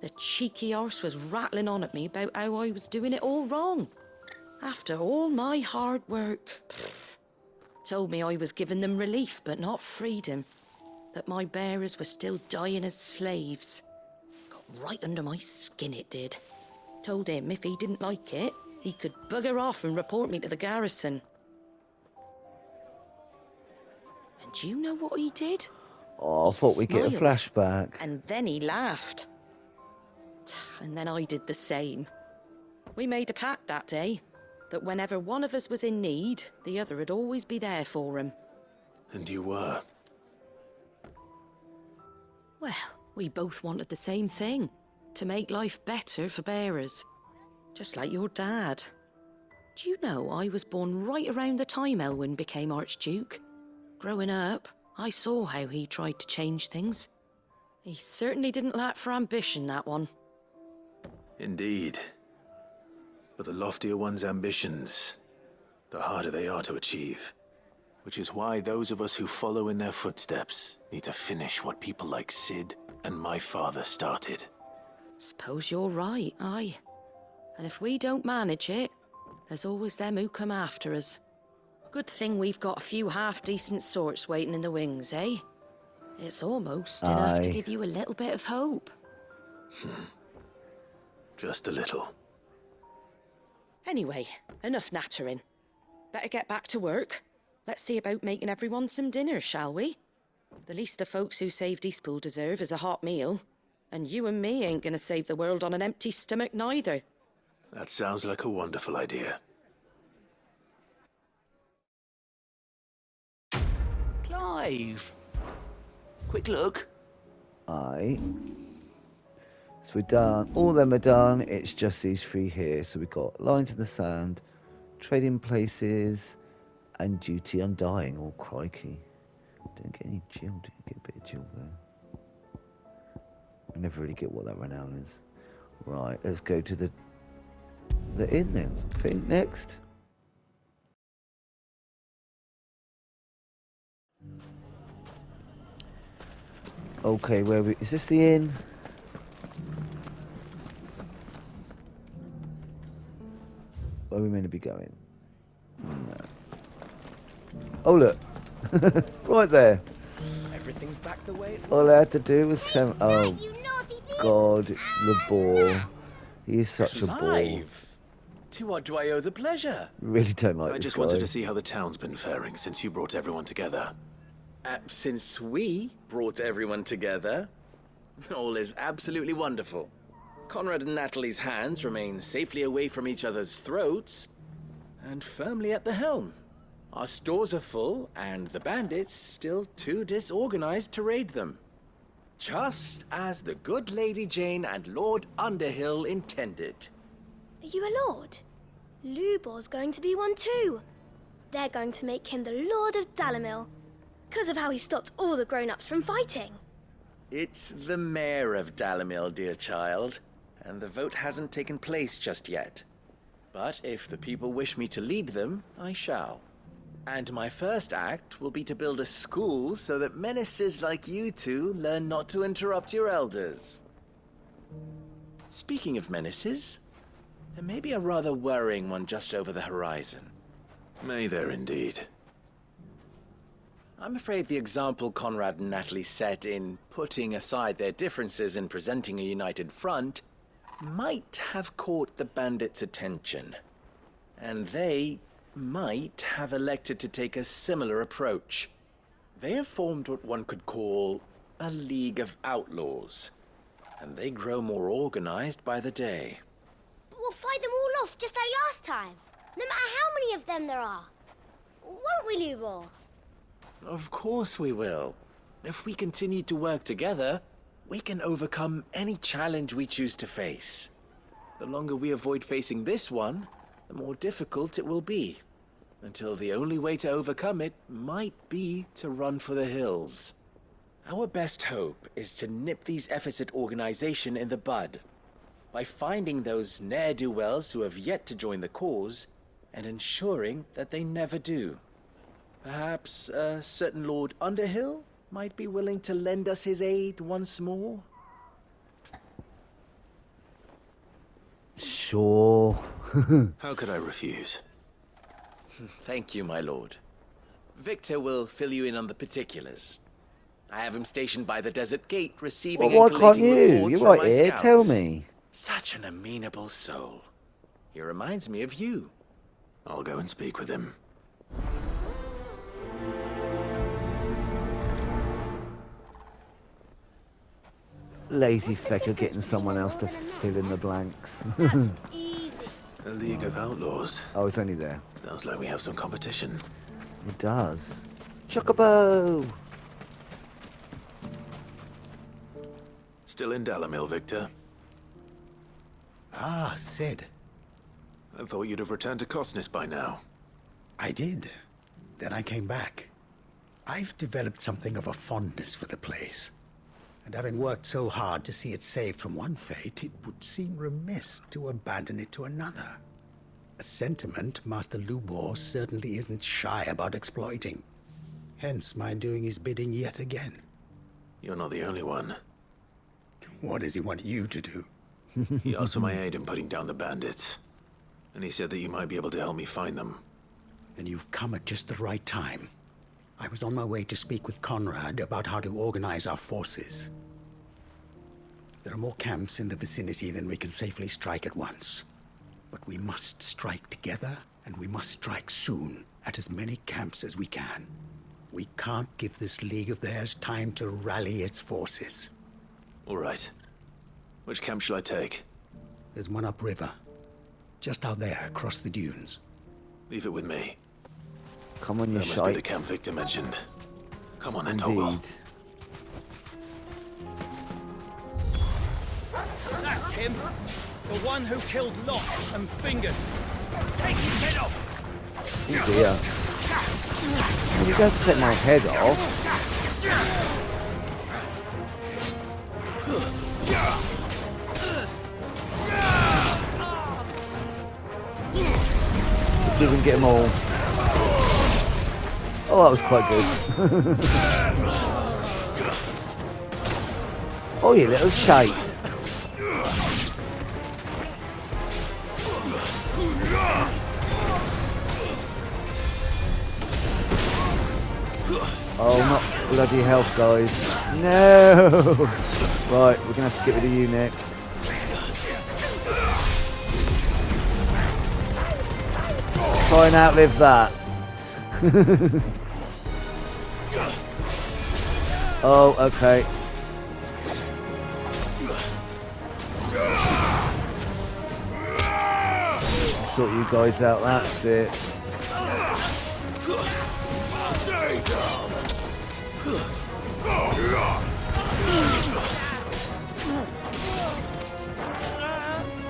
F: the cheeky arse was rattling on at me about how I was doing it all wrong. After all my hard work. Told me I was giving them relief, but not freedom. That my bearers were still dying as slaves. Got right under my skin, it did. Told him if he didn't like it, he could bugger off and report me to the garrison. And do you know what he did?
A: Oh, I thought we'd get a
F: smiled.
A: flashback.
F: And then he laughed. And then I did the same. We made a pact that day, that whenever one of us was in need, the other would always be there for him.
B: And you were.
F: Well, we both wanted the same thing, to make life better for bearers. Just like your dad. Do you know I was born right around the time Elwyn became Archduke? Growing up, I saw how he tried to change things. He certainly didn't lack for ambition, that one.
B: Indeed. But the loftier one's ambitions, the harder they are to achieve. Which is why those of us who follow in their footsteps need to finish what people like Sid and my father started.
F: Suppose you're right, aye. And if we don't manage it, there's always them who come after us. Good thing we've got a few half-decent sorts waiting in the wings, eh? It's almost enough to give you a little bit of hope.
B: Just a little.
F: Anyway, enough nattering. Better get back to work. Let's see about making everyone some dinner, shall we? The least the folks who saved Eastpool deserve is a hot meal. And you and me ain't gonna save the world on an empty stomach neither.
B: That sounds like a wonderful idea.
G: Clive! Quick look.
A: Aye. So we're done. All of them are done. It's just these three here. So we've got lines in the sand, trading places, and duty undying. Oh, crikey. Didn't get any Jill. Didn't get a bit of Jill there. I never really get what that renown is. Right, let's go to the inn then. I think next. Okay, is this the inn? Where are we meant to be going? No. Oh look, right there.
Q: Everything's back the way it was.
A: All I had to do was tell. Oh God, the bore. He is such a bore.
H: Clive! To what do I owe the pleasure?
A: Really don't like
B: I
A: this
B: just
A: guy.
B: wanted to see how the town's been faring since you brought everyone together.
H: Since we brought everyone together, all is absolutely wonderful. Conrad and Natalie's hands remain safely away from each other's throats and firmly at the helm. Our stores are full, and the bandits still too disorganized to raid them. Just as the good Lady Jane and Lord Underhill intended.
R: Are you a lord? Lubor's going to be one too. They're going to make him the Lord of Dalamil, because of how he stopped all the grown-ups from fighting.
H: It's the mayor of Dalamil, dear child, and the vote hasn't taken place just yet. But if the people wish me to lead them, I shall. And my first act will be to build a school so that menaces like you two learn not to interrupt your elders. Speaking of menaces, there may be a rather worrying one just over the horizon.
B: May there indeed.
H: I'm afraid the example Conrad and Natalie set in putting aside their differences and presenting a united front might have caught the bandits' attention. And they might have elected to take a similar approach. They have formed what one could call a League of Outlaws, and they grow more organized by the day.
S: But we'll fight them all off just like last time, no matter how many of them there are. Won't we, Lubor?
H: Of course we will. If we continue to work together, we can overcome any challenge we choose to face. The longer we avoid facing this one, the more difficult it will be, until the only way to overcome it might be to run for the hills. Our best hope is to nip these efforts at organization in the bud, by finding those ne'er-do-wells who have yet to join the cause, and ensuring that they never do. Perhaps a certain Lord Underhill might be willing to lend us his aid once more?
A: Sure.
B: How could I refuse?
H: Thank you, my lord. Victor will fill you in on the particulars. I have him stationed by the desert gate, receiving
A: Well,
H: and
A: why can't
H: collating
A: you?
H: reports
A: You're
H: from
A: right
H: my
A: here.
H: scouts.
A: Tell me.
H: Such an amenable soul. He reminds me of you.
B: I'll go and speak with him.
A: Lazy fecker getting someone else to fill in the blanks.
S: That's easy.
B: A League of Outlaws.
A: Oh, it's only there.
B: Sounds like we have some competition.
A: It does. Chocobo!
B: Still in Dalamil, Victor?
H: Ah, Sid.
B: I thought you'd have returned to Cosnes by now.
T: I did. Then I came back. I've developed something of a fondness for the place. And having worked so hard to see it saved from one fate, it would seem remiss to abandon it to another. A sentiment Master Lubor certainly isn't shy about exploiting. Hence my doing his bidding yet again.
B: You're not the only one.
T: What does he want you to do?
B: He asked for my aid in putting down the bandits. And he said that you might be able to help me find them.
T: Then you've come at just the right time. I was on my way to speak with Conrad about how to organize our forces. There are more camps in the vicinity than we can safely strike at once. But we must strike together, and we must strike soon at as many camps as we can. We can't give this league of theirs time to rally its forces.
B: All right. Which camp shall I take?
T: There's one upriver. Just out there, across the dunes.
B: Leave it with me.
A: Come on, you
B: That must be the
A: shite.
B: camp Victor mentioned. Come on then,
A: Indeed.
B: Toggle.
L: That's him! The one who killed Locke and Fingers! Take his head off!
A: Oh dear. Well, you guys take my head off. Let's see if we can get them all. Oh, that was quite good. Oh, you little shite. Oh, not bloody health, guys. No! Right, we're going to have to get rid of you next. Try and outlive that. Oh, okay. Sort you guys out, that's it.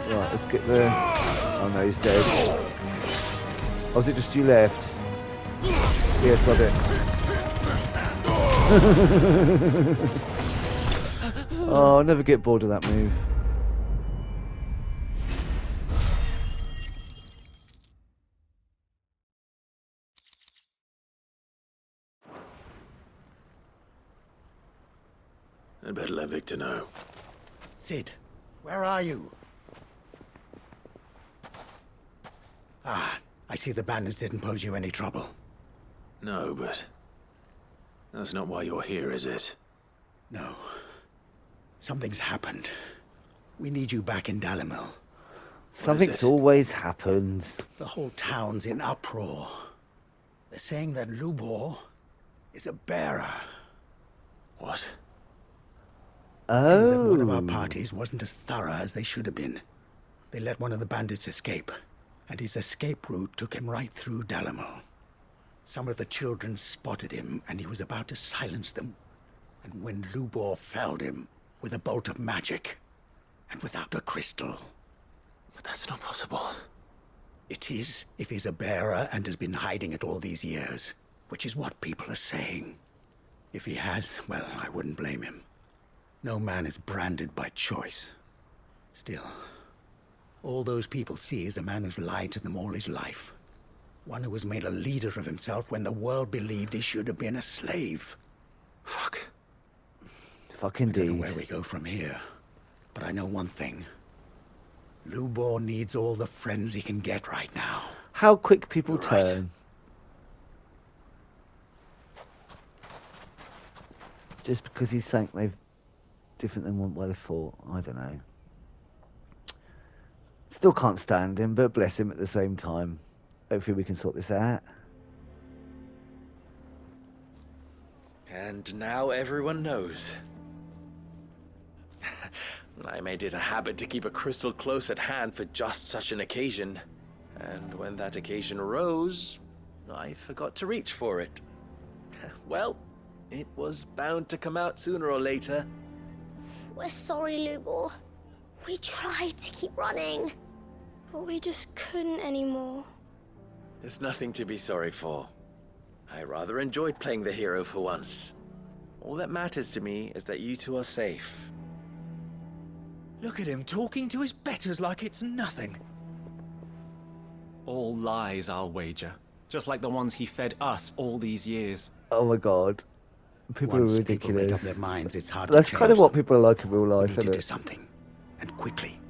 A: Right, let's get the... Oh no, he's dead. Oh, was it just you left? Yes, I did. Oh, I'll never get bored of that move.
B: I'd better let Victor know.
T: Sid, where are you? Ah, I see the bandits didn't pose you any trouble.
B: No, but... that's not why you're here, is it?
T: No. Something's happened. We need you back in Dalimil.
A: Something's always happened.
T: The whole town's in uproar. They're saying that Lubor is a bearer.
B: What?
T: Seems that one of our parties wasn't as thorough as they should have been. They let one of the bandits escape, and his escape route took him right through Dalimil. Some of the children spotted him, and he was about to silence them. And when Lubor felled him with a bolt of magic, and without a crystal.
B: But that's not possible.
T: It is, if he's a bearer and has been hiding it all these years, which is what people are saying. If he has, well, I wouldn't blame him. No man is branded by choice. Still, all those people see is a man who's lied to them all his life. One who was made a leader of himself when the world believed he should have been a slave.
B: Fuck.
A: Fuck indeed.
T: I don't know where we go from here, but I know one thing. Lubor needs all the friends he can get right now.
A: How quick people turn. Just because he's saying they've different than what they thought. I don't know. Still can't stand him, but bless him at the same time. Hopefully we can sort this out.
U: And now everyone knows. I made it a habit to keep a crystal close at hand for just such an occasion. And when that occasion arose, I forgot to reach for it. Well, it was bound to come out sooner or later.
S: We're sorry, Lubor. We tried to keep running.
R: But we just couldn't anymore.
U: There's nothing to be sorry for. I rather enjoyed playing the hero for once. All that matters to me is that you two are safe.
D: Look at him talking to his betters like it's nothing. All lies, I'll wager. Just like the ones he fed us all these years.
A: Oh my god. People
T: Once
A: are ridiculous.
T: people make up their minds, it's hard
A: That's
T: to change
A: kind of what
T: them.
A: people are like in real life,
T: We need to
A: isn't
T: do
A: it?
T: something, and quickly.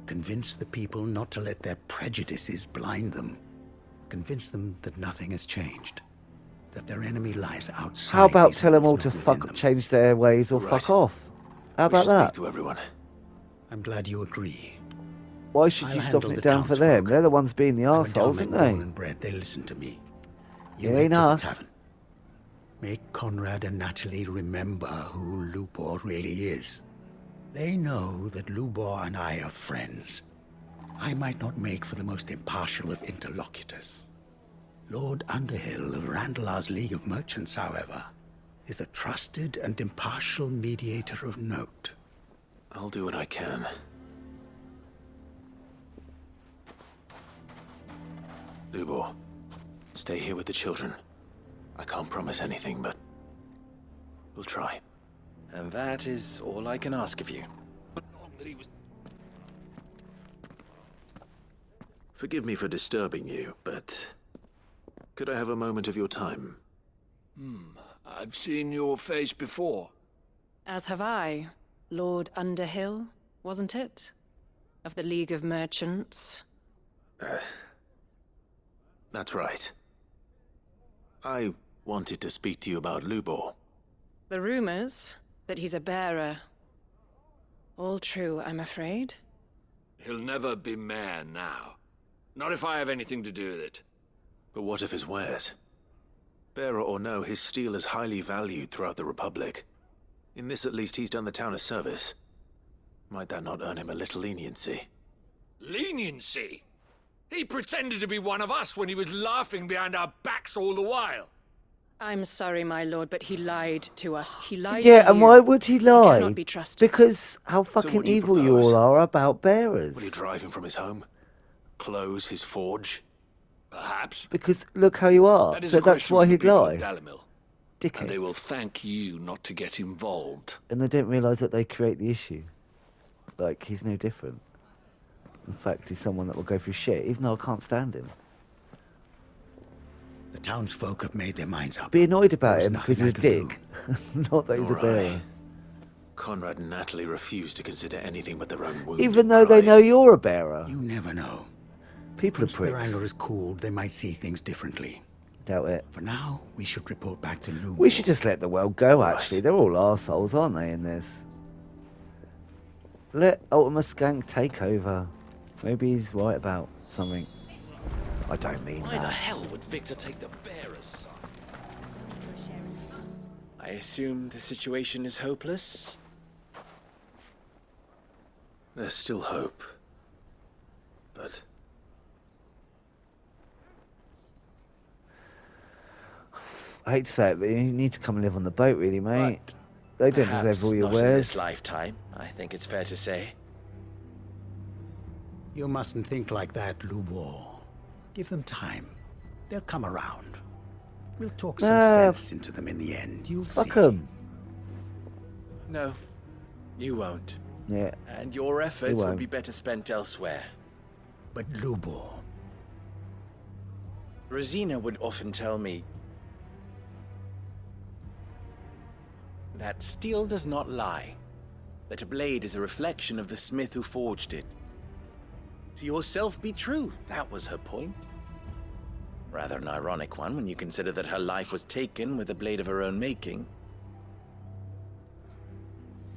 T: Convince the people not to let their prejudices blind them. Convince them that nothing has changed. That their enemy lies outside.
A: How about
T: these
A: tell them all
T: walls,
A: to
T: not within
A: change their ways or
U: Right.
A: fuck off? How
U: We
A: about
U: should speak
A: that?
U: to everyone.
T: I'm glad you agree.
A: Why should
T: I'll
A: you
T: handle
A: soften it
T: the
A: down for them?
T: townsfolk.
A: They're the ones being the
T: I went down
A: arseholes,
T: like
A: aren't
T: bone
A: they?
T: and bread. They listen to me.
A: It
T: You head
A: ain't
T: to the
A: us.
T: tavern. Make Conrad and Natalie remember who Lubor really is. They know that Lubor and I are friends. I might not make for the most impartial of interlocutors. Lord Underhill of Randalar's League of Merchants, however, is a trusted and impartial mediator of note.
B: I'll do what I can. Lubor, stay here with the children. I can't promise anything, but we'll try.
U: And that is all I can ask of you.
B: Forgive me for disturbing you, but could I have a moment of your time?
G: I've seen your face before.
F: As have I. Lord Underhill, wasn't it? Of the League of Merchants.
B: That's right. I wanted to speak to you about Lubor.
F: The rumors that he's a bearer. All true, I'm afraid.
G: He'll never be mayor now. Not if I have anything to do with it.
B: But what of his wares? Bearer or no, his steel is highly valued throughout the Republic. In this, at least, he's done the town a service. Might that not earn him a little leniency?
G: Leniency? He pretended to be one of us when he was laughing behind our backs all the while.
F: I'm sorry, my lord, but he lied to us. He lied
A: Yeah,
F: to
A: and
F: you.
A: why would he lie?
F: cannot be trusted.
A: Because how
B: So
A: fucking
B: what do you
A: evil you
B: propose?
A: all are about bearers.
B: Will you drive him from his home? Close his forge?
G: Perhaps.
A: Because look how you are.
G: That is
A: So
G: a
A: that's
G: question
A: why
G: for the
A: he'd
G: people
A: lie.
G: of Dalimil.
A: Dickhead.
G: And they will thank you not to get involved.
A: And they don't realise that they create the issue. Like, he's no different. In fact, he's someone that will go through shit, even though I can't stand him.
T: The townsfolk have made their minds up.
A: Be annoyed about
T: There's
A: him because
T: nothing
A: he's a
T: I can
A: dick. Not that he's a
B: Nor
A: bearer.
B: I. Conrad and Natalie refuse to consider anything but their own wounded
A: Even though they
B: pride.
A: know you're a bearer.
T: You never know.
A: People are
T: Once their
A: pricks.
T: anger is cooled, they might see things differently.
A: Doubt it.
T: For now, we should report back to Lubor.
A: We should just let the world go, actually. They're all arseholes, aren't they, in this? Let Ultima Skank take over. Maybe he's right about something. I don't mean
D: Why the
A: that.
D: hell would Victor take the bearer's side?
U: I assume the situation is hopeless?
B: There's still hope. But
A: I hate to say it, but you need to come and live on the boat, really, mate. They don't
U: Perhaps
A: deserve all your
U: not in
A: wares.
U: this lifetime, I think it's fair to say.
T: You mustn't think like that, Lubor. Give them time. They'll come around. We'll talk some sense into them in the end. You'll see.
A: Fuck 'em.
U: No, you won't.
A: Yeah.
U: And your efforts would
A: won't.
U: be better spent elsewhere.
T: But Lubor...
U: Rosina would often tell me that steel does not lie, that a blade is a reflection of the smith who forged it. To yourself be true, that was her point. Rather an ironic one when you consider that her life was taken with a blade of her own making.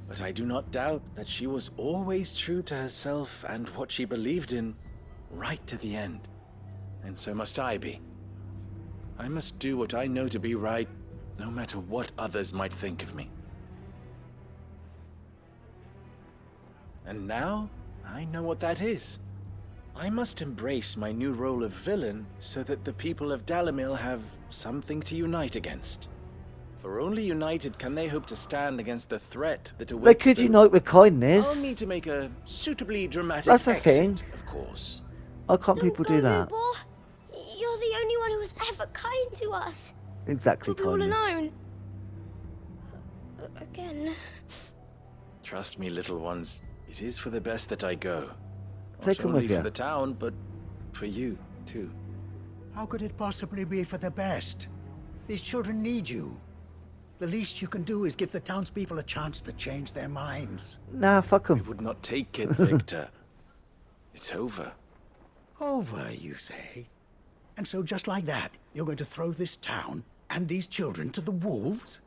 U: But I do not doubt that she was always true to herself and what she believed in, right to the end. And so must I be. I must do what I know to be right, no matter what others might think of me. And now, I know what that is. I must embrace my new role of villain so that the people of Dalimil have something to unite against. For only united can they hope to stand against the threat that awaits
A: They could
U: them.
A: unite with kindness.
U: I'll need to make a suitably dramatic
A: That's the
U: exit,
A: thing.
U: of course.
A: Why can't people do that?
S: Lubor. You're the only one who was ever kind to us.
A: Exactly,
S: We'll be all
A: kindness.
S: alone. Again.
U: Trust me, little ones. It is for the best that I go.
A: Take
U: Not
A: them
U: only
A: with you.
U: for the town, but for you, too.
T: How could it possibly be for the best? These children need you. The least you can do is give the townspeople a chance to change their minds.
A: Nah, fuck them.
U: We would not take it, Victor. It's over.
T: Over, you say? And so just like that, you're going to throw this town and these children to the wolves?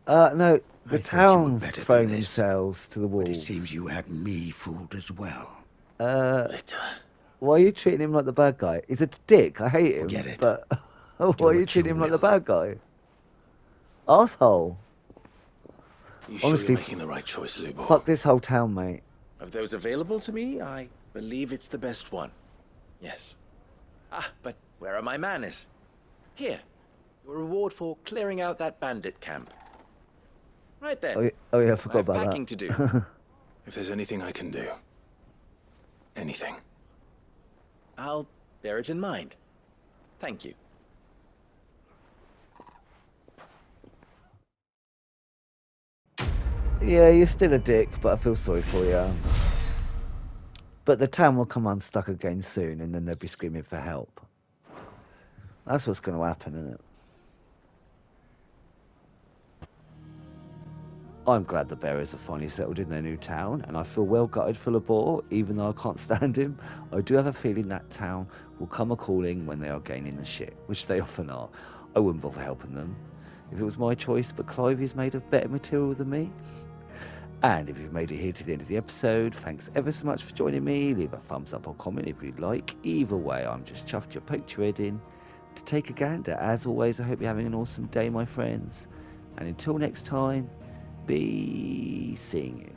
A: No, the
T: I thought you were
A: town's
T: better than
A: throwing
T: this,
A: themselves to the
T: But it
A: wolves.
T: seems you had me fooled as well.
U: Victor.
A: Why are you treating him like the bad guy? He's a dick, I hate him.
T: Forget it.
A: But why
T: Do
A: are you
T: what
A: treating
T: you
A: him like the
T: will.
A: bad guy? Asshole.
U: You sure
A: Honestly,
U: you're making the right choice, Lubor?
A: Fuck this whole town, mate.
U: Of those available to me, I believe it's the best one. Yes. Ah, but where are my manners? Here. Your reward for clearing out that bandit camp. Right then.
A: Oh yeah, I forgot
U: I have
A: about that.
U: packing to do.
B: If there's anything I can do, anything.
U: I'll bear it in mind. Thank you.
A: Yeah, you're still a dick, but I feel sorry for you. But the town will come unstuck again soon, and then they'll be screaming for help. That's what's going to happen, isn't it? I'm glad the bearers have finally settled in their new town, and I feel well gutted for Labor, even though I can't stand him. I do have a feeling that town will come a-calling when they are gaining the shit, which they often are. I wouldn't bother helping them if it was my choice, but Clive is made of better material than me. And if you've made it here to the end of the episode, thanks ever so much for joining me. Leave a thumbs up or comment if you'd like. Either way, I'm just chuffed you poked your head in to take a gander. As always, I hope you're having an awesome day, my friends. And until next time, be seeing you.